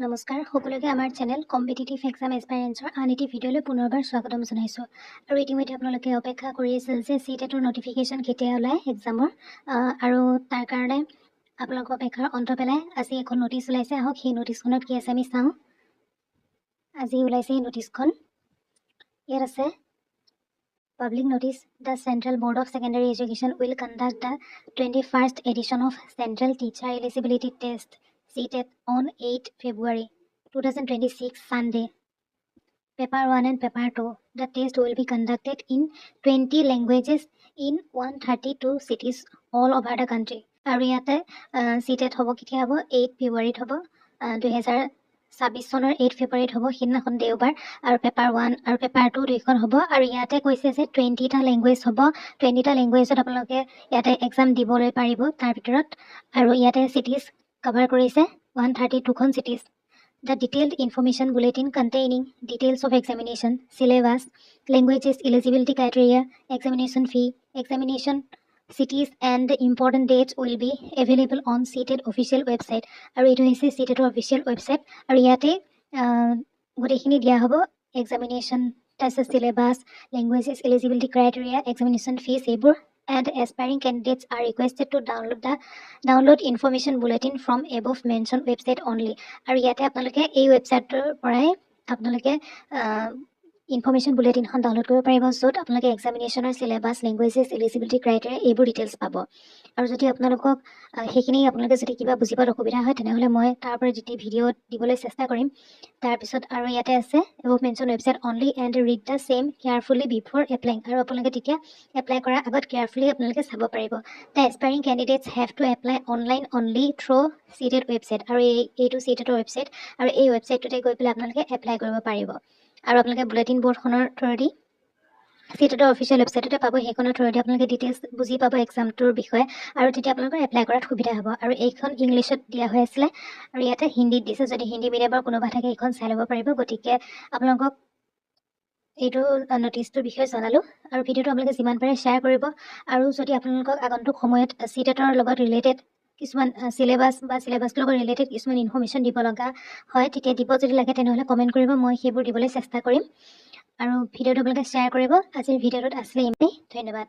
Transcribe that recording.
নমস্কাৰ সকলোকে আমাৰ চেনেল কম্পিটিটিভ এক্সাম এছপাইৰেন্সৰ আন এটি ভিডিঅ'লৈ পুনৰবাৰ স্বাগতম জনাইছোঁ। আৰু ইতিমধ্যে আপোনালোকে অপেক্ষা কৰি আছিল যে CTETৰ নটিফিকেশ্যন কেতিয়া ওলায় এক্সামৰ, আৰু তাৰ কাৰণে আপোনালোকৰ অপেক্ষাৰ অন্ত পেলাই আজি এখন নটিচ ওলাইছে। আহক সেই নটিচখনত কি আছে আমি চাওঁ। আজি ওলাইছে এই নটিচখন। ইয়াত আছে public notice, the central board of secondary education will conduct the 21st edition of central teacher eligibility test CTET on 8 February 2026 Sunday. Paper 1 and Paper 2. The test will be conducted in 20 languages in 132 cities all over the country. আৰু ইয়াতে CTET হ'ব কেতিয়া হ'ব 8 ফেব্ৰুৱাৰীত হ'ব, 2026 চনৰ 8 ফেব্ৰুৱাৰীত হ'ব, সিদিনাখন দেওবাৰ। আৰু পেপাৰ 1 আৰু পেপাৰ 2 দুইখন হ'ব। আৰু ইয়াতে কৈছে যে 20টা লেংগুৱেজ হ'ব। 20টা লেংগুৱেজত আপোনালোকে ইয়াতে এক্সাম দিবলৈ পাৰিব তাৰ ভিতৰত। আৰু ইয়াতে চিটিজ কভাৰ কৰিছে 132খন cities. The detailed information bulletin containing details of examination, syllabus, languages, eligibility criteria, examination fee, examination cities and important dates will be available on CTET official website. আৰু এইটো হৈছে CTETৰ official website। আৰু ইয়াতে গোটেইখিনি দিয়া হ'ব, examination, তাৰপিছত syllabus, languages, eligibility criteria, examination fees এইবোৰ। And aspiring candidates are requested to download information bulletin from above mentioned website only. আৰু ইয়াতে আপোনালোকে এই ৱেবছাইটৰ পৰাই আপোনালোকে ইনফৰ্মেশ্যন বুলেটিনখন ডাউনলোড কৰিব পাৰিব, য'ত আপোনালোকে এক্সামিনেশ্যনৰ চিলেবাছ, লেংগুৱেজেছ, এলিজিবিলিটি ক্ৰাইটেৰিয়া এইবোৰ ডিটেইলছ পাব। আৰু যদি আপোনালোকক সেইখিনি আপোনালোকে যদি কিবা বুজি পোৱাত অসুবিধা হয়, তেনেহ'লে মই তাৰ পৰা যদি ভিডিঅ' দিবলৈ চেষ্টা কৰিম। তাৰপিছত আৰু ইয়াতে আছে above mentioned website only and read the same carefully before applying. আৰু আপোনালোকে তেতিয়া এপ্লাই কৰাৰ আগত কেয়াৰফুলি আপোনালোকে চাব পাৰিব। The aspiring candidates have to apply online only through CTET website. আৰু এইটো CTETৰ ৱেবছাইট। আৰু এই ৱেবছাইটটোতে গৈ পেলাই আপোনালোকে এপ্লাই কৰিব পাৰিব। আৰু আপোনালোকে বুলেটিন বৰ্ডখনৰ থ্ৰুদি CTETৰ অফিচিয়েল ৱেবছাইটতে পাব। সেইখনৰ থ্ৰুদি আপোনালোকে ডিটেইলছ বুজি পাব এক্সামটোৰ বিষয়ে, আৰু তেতিয়া আপোনালোকৰ এপ্লাই কৰাত সুবিধা হ'ব। আৰু এইখন ইংলিছত দিয়া হৈ আছিলে, আৰু ইয়াতে হিন্দীত দিছে। যদি হিন্দী মিডিয়ামৰ কোনোবা থাকে এইখন চাই ল'ব পাৰিব। গতিকে আপোনালোকক এইটো নটিচটোৰ বিষয়ে জনালোঁ। আৰু ভিডিঅ'টো আপোনালোকে যিমান পাৰে শ্বেয়াৰ কৰিব। আৰু যদি আপোনালোকক আগন্তুক সময়ত CTETৰ লগত ৰিলেটেড কিছুমান চিলেবাছ বা চিলেবাছটোৰ লগত ৰিলেটেড কিছুমান ইনফৰ্মেশ্যন দিব লগা হয়, তেতিয়া দিব। যদি লাগে তেনেহ'লে কমেণ্ট কৰিব, মই সেইবোৰ দিবলৈ চেষ্টা কৰিম। আৰু ভিডিঅ'টো আপোনালোকে শ্বেয়াৰ কৰিব। আজিৰ ভিডিঅ'টোত আছিলে ইমানেই। ধন্যবাদ।